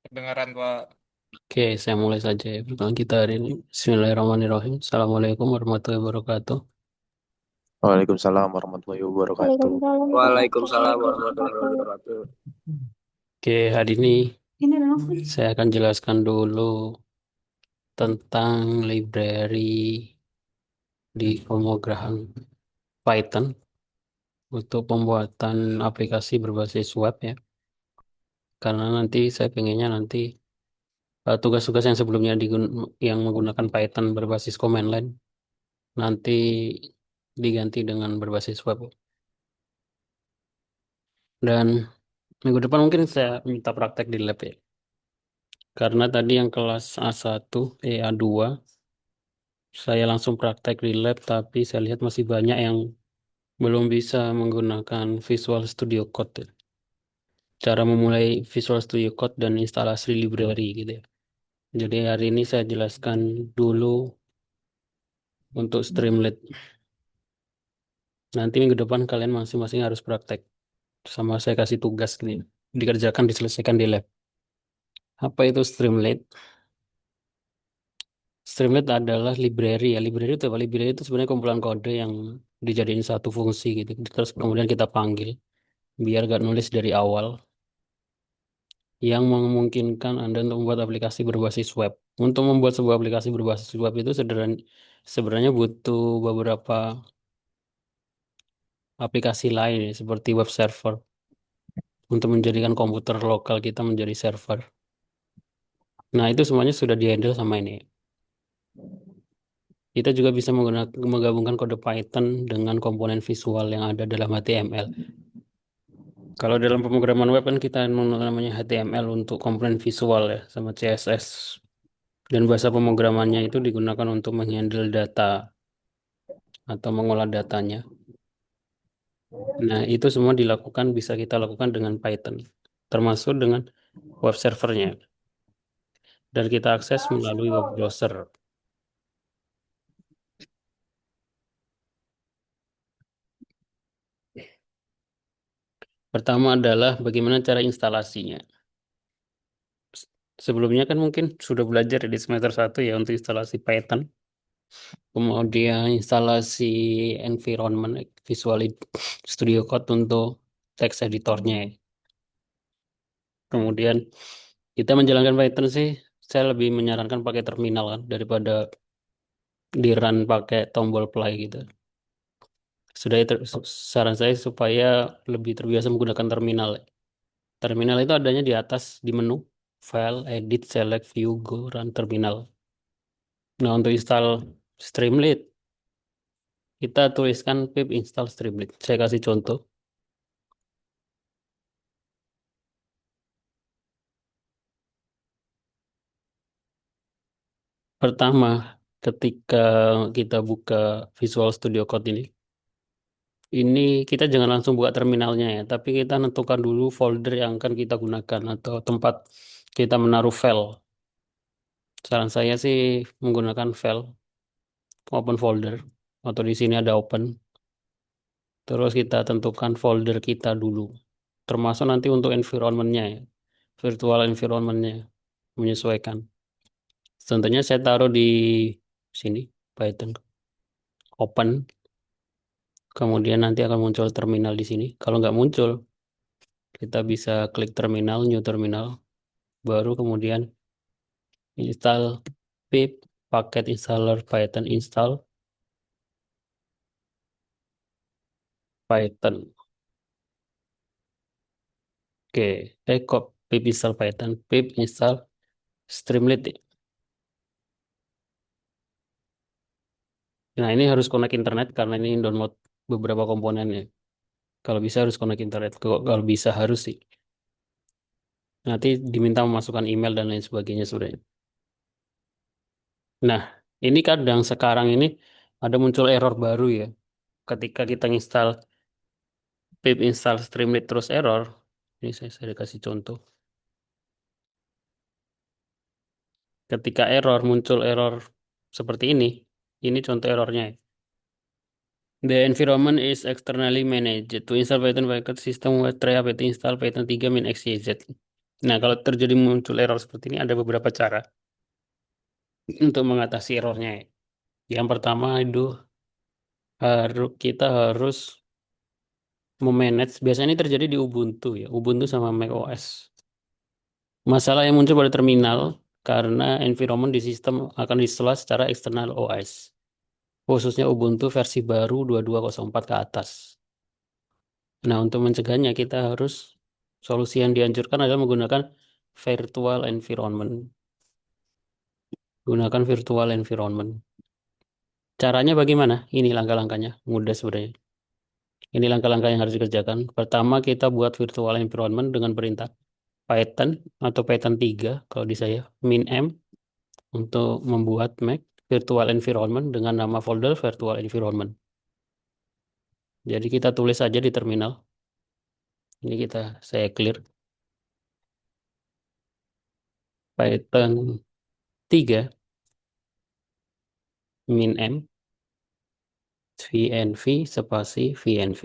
Kedengaran Pak. Oke, saya mulai saja ya pertemuan kita hari ini. Bismillahirrahmanirrahim. Assalamualaikum warahmatullahi wabarakatuh. Waalaikumsalam warahmatullahi wabarakatuh. Waalaikumsalam Waalaikumsalam warahmatullahi warahmatullahi wabarakatuh. wabarakatuh. Oke, hari ini saya akan jelaskan dulu tentang library di pemrograman Python untuk pembuatan aplikasi berbasis web ya. Karena nanti saya pengennya nanti tugas-tugas yang sebelumnya yang menggunakan Python berbasis command line nanti diganti dengan berbasis web. Dan minggu depan mungkin saya minta praktek di lab ya. Karena tadi yang kelas A1, A2, saya langsung praktek di lab, tapi saya lihat masih banyak yang belum bisa menggunakan Visual Studio Code, ya. Cara memulai Visual Studio Code dan instalasi library gitu ya. Jadi hari ini saya jelaskan dulu untuk Streamlit. Nanti minggu depan kalian masing-masing harus praktek. Sama saya kasih tugas nih, dikerjakan, diselesaikan di lab. Apa itu Streamlit? Streamlit adalah library ya. Library itu apa? Library itu sebenarnya kumpulan kode yang dijadiin satu fungsi gitu. Terus kemudian kita panggil biar gak nulis dari awal yang memungkinkan Anda untuk membuat aplikasi berbasis web. Untuk membuat sebuah aplikasi berbasis web itu sebenarnya butuh beberapa aplikasi lain ya, seperti web server untuk menjadikan komputer lokal kita menjadi server. Nah, itu semuanya sudah di-handle sama ini. Kita juga bisa menggabungkan kode Python dengan komponen visual yang ada dalam HTML. Kalau dalam pemrograman web kan kita namanya HTML untuk komponen visual ya, sama CSS. Dan bahasa pemrogramannya itu digunakan untuk menghandle data atau mengolah datanya. Nah, itu semua bisa kita lakukan dengan Python, termasuk dengan web servernya. Dan kita akses melalui web browser. Pertama adalah bagaimana cara instalasinya. Sebelumnya kan mungkin sudah belajar di semester 1 ya untuk instalasi Python. Kemudian instalasi environment Visual Studio Code untuk text editornya, ya. Kemudian kita menjalankan Python sih, saya lebih menyarankan pakai terminal kan daripada di run pakai tombol play gitu. Sudah itu saran saya supaya lebih terbiasa menggunakan terminal, ya. Terminal itu adanya di atas di menu File, Edit, Select, View, Go, Run Terminal. Nah, untuk install Streamlit, kita tuliskan pip install Streamlit. Saya kasih contoh. Pertama, ketika kita buka Visual Studio Code ini kita jangan langsung buka terminalnya ya, tapi kita tentukan dulu folder yang akan kita gunakan atau tempat kita menaruh file. Saran saya sih menggunakan file open folder atau di sini ada open. Terus kita tentukan folder kita dulu, termasuk nanti untuk environment-nya ya, virtual environment-nya menyesuaikan. Contohnya saya taruh di sini Python open. Kemudian nanti akan muncul terminal di sini. Kalau nggak muncul, kita bisa klik terminal, new terminal, baru kemudian install pip paket installer Python install Python. Oke, kok pip install Python, pip install Streamlit, ya. Nah, ini harus connect internet karena ini download beberapa komponennya. Kalau bisa harus connect internet. Kalau bisa harus sih. Nanti diminta memasukkan email dan lain sebagainya sudah. Nah, ini kadang sekarang ini ada muncul error baru ya. Ketika kita install pip install Streamlit terus error. Ini saya kasih contoh. Ketika error muncul error seperti ini contoh errornya, ya. The environment is externally managed. To install Python package system web try apt install Python 3 min xyz. Nah, kalau terjadi muncul error seperti ini, ada beberapa cara untuk mengatasi errornya, ya. Yang pertama itu kita harus memanage. Biasanya ini terjadi di Ubuntu ya, Ubuntu sama macOS. Masalah yang muncul pada terminal karena environment di sistem akan diselah secara eksternal OS. Khususnya Ubuntu versi baru 22.04 ke atas. Nah, untuk mencegahnya kita harus solusi yang dianjurkan adalah menggunakan virtual environment. Gunakan virtual environment. Caranya bagaimana? Ini langkah-langkahnya. Mudah sebenarnya. Ini langkah-langkah yang harus dikerjakan. Pertama, kita buat virtual environment dengan perintah Python atau Python 3 kalau di saya, min-m untuk membuat Mac virtual environment dengan nama folder virtual environment. Jadi kita tulis saja di terminal. Ini saya clear Python 3 min-m vnv spasi vnv.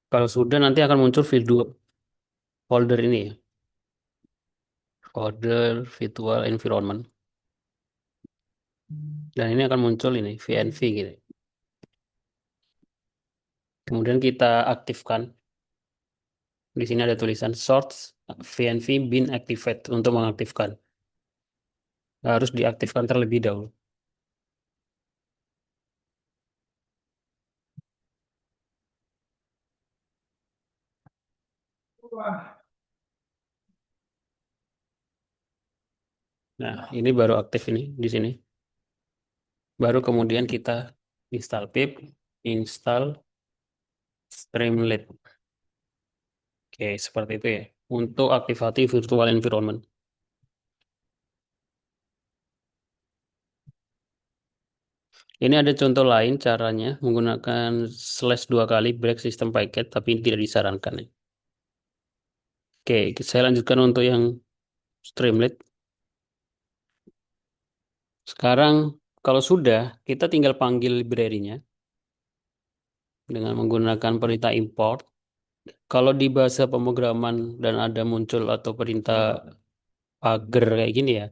Kalau sudah nanti akan muncul folder ini ya, folder virtual environment. Dan ini akan muncul ini vnv gitu. Kemudian kita aktifkan. Di sini ada tulisan source vnv bin activate untuk mengaktifkan. Harus diaktifkan terlebih dahulu. Nah, ini baru aktif ini di sini. Baru kemudian kita install pip, install Streamlit. Oke, seperti itu ya. Untuk aktifasi virtual environment. Ini ada contoh lain caranya menggunakan slash 2 kali break system packet, tapi ini tidak disarankan ya. Oke, saya lanjutkan untuk yang Streamlit. Sekarang kalau sudah, kita tinggal panggil library-nya dengan menggunakan perintah import. Kalau di bahasa pemrograman dan ada muncul atau perintah pagar kayak gini ya,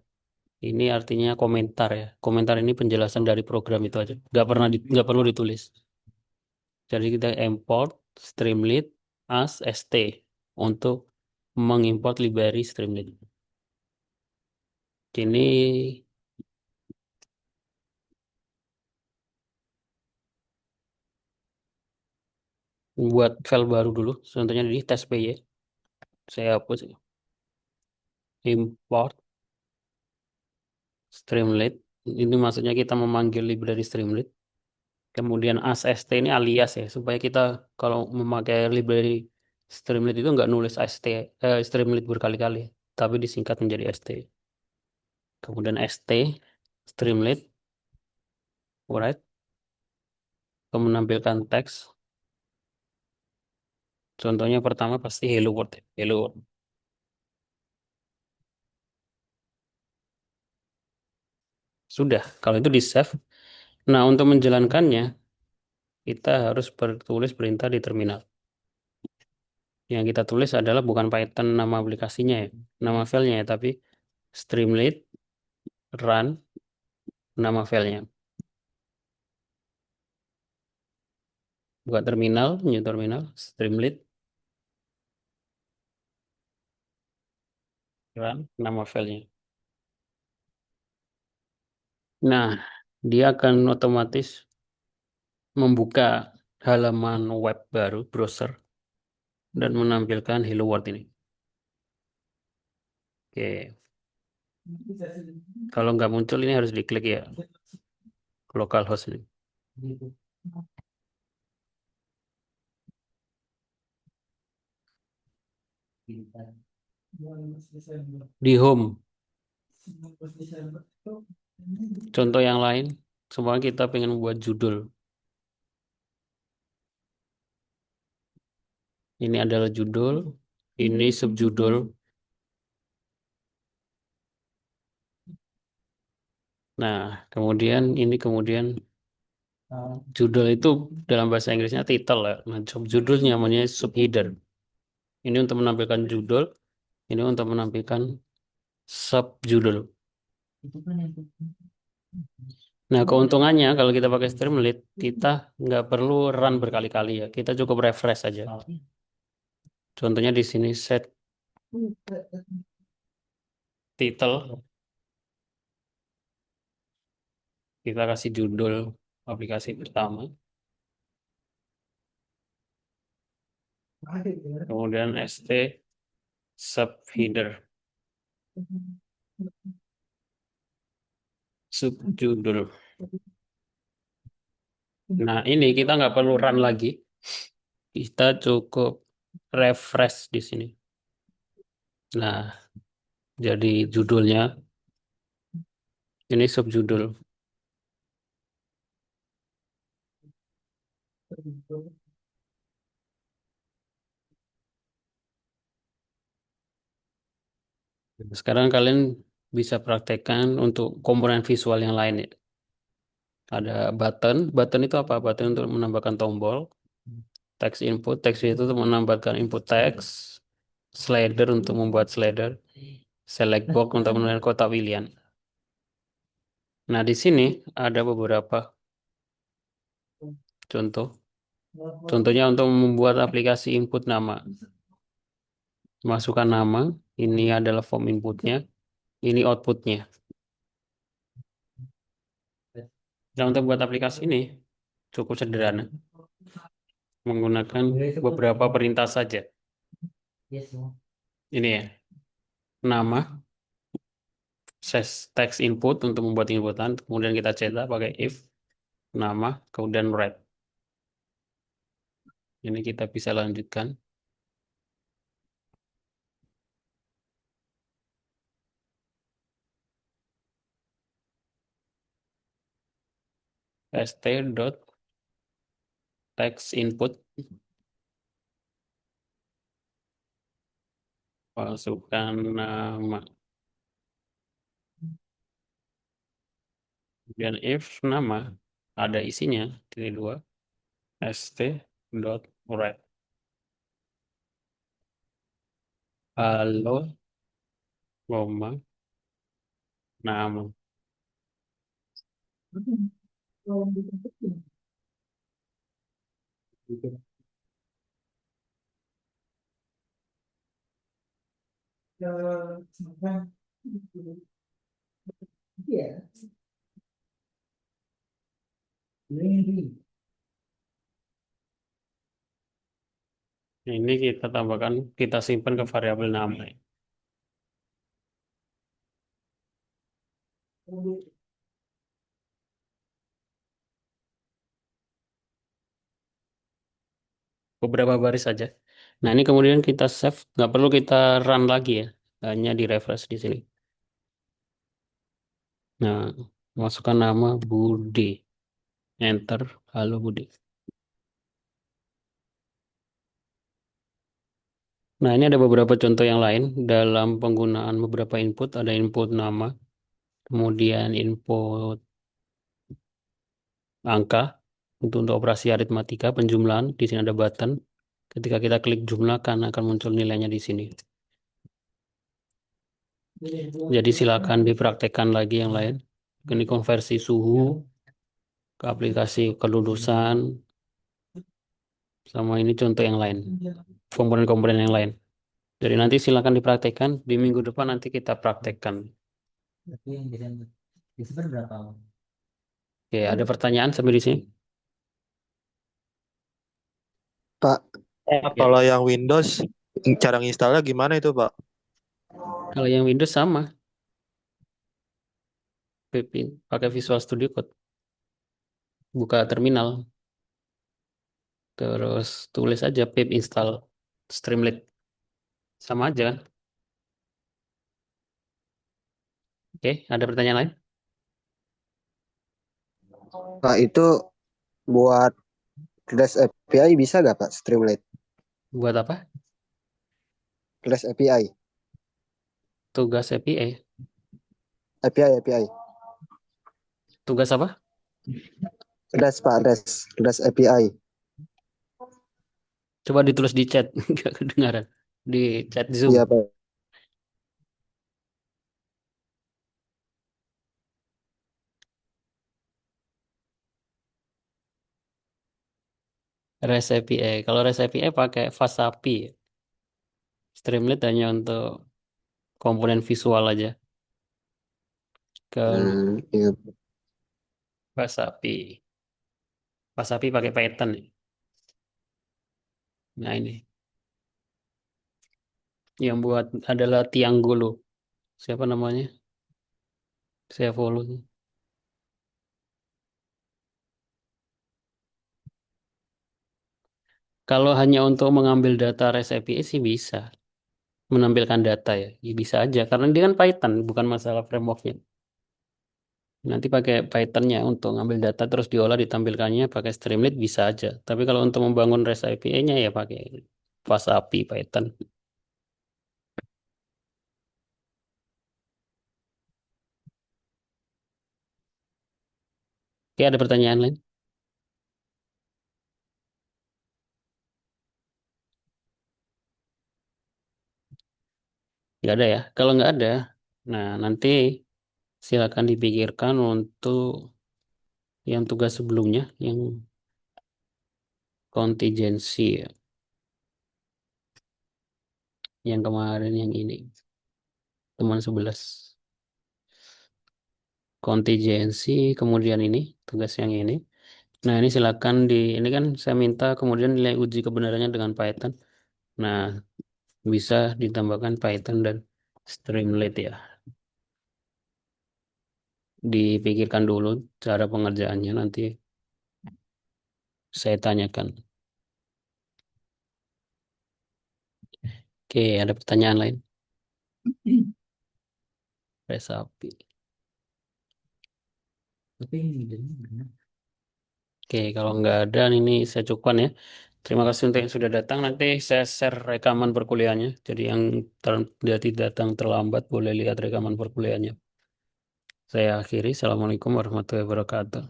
ini artinya komentar ya. Komentar ini penjelasan dari program itu aja. Nggak perlu ditulis. Jadi kita import Streamlit as st untuk mengimport library Streamlit. Ini buat file baru dulu. Contohnya di test.py. Saya hapus import Streamlit. Ini maksudnya kita memanggil library Streamlit. Kemudian as st ini alias ya, supaya kita kalau memakai library Streamlit itu nggak nulis Streamlit berkali-kali, tapi disingkat menjadi st. Kemudian st Streamlit, alright, menampilkan teks. Contohnya pertama pasti hello world, ya. Hello world. Sudah, kalau itu di save. Nah, untuk menjalankannya kita harus bertulis perintah di terminal. Yang kita tulis adalah bukan Python nama aplikasinya ya, nama filenya ya, tapi Streamlit run nama filenya. Buka terminal, new terminal, Streamlit run nama filenya. Nah, dia akan otomatis membuka halaman web baru, browser, dan menampilkan Hello World ini. Oke, kalau nggak muncul ini harus diklik ya, localhost ini. Di home, contoh yang lain, semua kita pengen membuat judul. Ini adalah judul, ini subjudul. Nah, kemudian ini Judul itu dalam bahasa Inggrisnya title ya. Nah, judulnya namanya subheader. Ini untuk menampilkan judul, ini untuk menampilkan subjudul. Nah, keuntungannya kalau kita pakai Streamlit, kita nggak perlu run berkali-kali ya. Kita cukup refresh saja. Contohnya di sini set title, kita kasih judul aplikasi pertama, kemudian st subheader, subjudul. Nah, ini kita nggak perlu run lagi. Kita cukup refresh di sini. Nah, jadi judulnya ini subjudul. Sekarang kalian bisa praktekkan untuk komponen visual yang lain ya. Ada button. Button itu apa? Button untuk menambahkan tombol. Text input. Text itu untuk menambahkan input teks. Slider untuk membuat slider. Select box untuk menambahkan kotak pilihan. Nah, di sini ada beberapa contoh. Contohnya untuk membuat aplikasi input nama. Masukkan nama. Ini adalah form inputnya. Ini outputnya. Nah, untuk buat aplikasi ini cukup sederhana. Menggunakan beberapa perintah saja. Ini ya, nama, text input untuk membuat inputan, kemudian kita cetak pakai if, nama, kemudian write. Ini kita bisa lanjutkan. st.text input, masukkan nama. Kemudian if nama ada isinya, titik dua, st.write. Halo, koma, nama. Ini kita tambahkan, kita simpan ke variabel nama. Beberapa baris saja. Nah, ini kemudian kita save, nggak perlu kita run lagi ya, hanya di refresh di sini. Nah, masukkan nama Budi, enter, halo Budi. Nah, ini ada beberapa contoh yang lain dalam penggunaan beberapa input. Ada input nama, kemudian input angka untuk operasi aritmatika, penjumlahan. Di sini ada button. Ketika kita klik jumlahkan akan muncul nilainya di sini. Jadi silakan dipraktekkan lagi yang lain. Ini konversi suhu ke aplikasi kelulusan, sama ini contoh yang lain, komponen-komponen yang lain. Jadi nanti silakan dipraktekkan. Di minggu depan nanti kita praktekkan. Oke, ada pertanyaan sampai di sini? Pak, Ya, kalau yang Windows, cara nginstalnya gimana itu, Pak? kalau yang Windows sama, pakai Visual Studio Code, buka terminal, terus tulis aja pip install Streamlit, sama aja kan? Oke, ada pertanyaan lain? Pak, itu buat Flash API bisa nggak Pak? Streamlit. Buat apa? Flash API. Tugas API. API. Tugas apa? REST Pak, REST API. Coba ditulis di chat, nggak kedengaran. Di chat Zoom. Iya Pak. REST API. Kalau REST API pakai Fast API. Streamlit hanya untuk komponen visual aja. Kalau Iya. Fast API. Fast API pakai Python. Nah ini. Yang buat adalah Tiang Gulu. Siapa namanya? Saya follow. Kalau hanya untuk mengambil data REST API sih bisa. Menampilkan data ya. Ya bisa aja. Karena dia kan Python, bukan masalah frameworknya. Nanti pakai Python-nya untuk ngambil data terus diolah ditampilkannya pakai Streamlit bisa aja. Tapi kalau untuk membangun REST API-nya ya pakai Fast API Python. Oke, ada pertanyaan lain? Nggak ada ya? Kalau nggak ada, nah nanti silakan dipikirkan untuk yang tugas sebelumnya, yang kontingensi ya. Yang kemarin yang ini, teman 11. Kontingensi, kemudian ini, tugas yang ini. Nah, ini silakan ini kan saya minta kemudian nilai uji kebenarannya dengan Python. Nah, bisa ditambahkan Python dan Streamlit ya. Dipikirkan dulu cara pengerjaannya nanti saya tanyakan. Oke, ada pertanyaan lain? Resapi. Oke, kalau nggak ada ini saya cukupkan ya. Terima kasih untuk yang sudah datang. Nanti saya share rekaman perkuliahannya. Jadi yang jadi datang terlambat boleh lihat rekaman perkuliahannya. Saya akhiri. Assalamualaikum warahmatullahi wabarakatuh.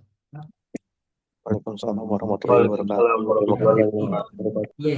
Waalaikumsalam warahmatullahi wabarakatuh. Terima kasih. Waalaikumsalam warahmatullahi wabarakatuh.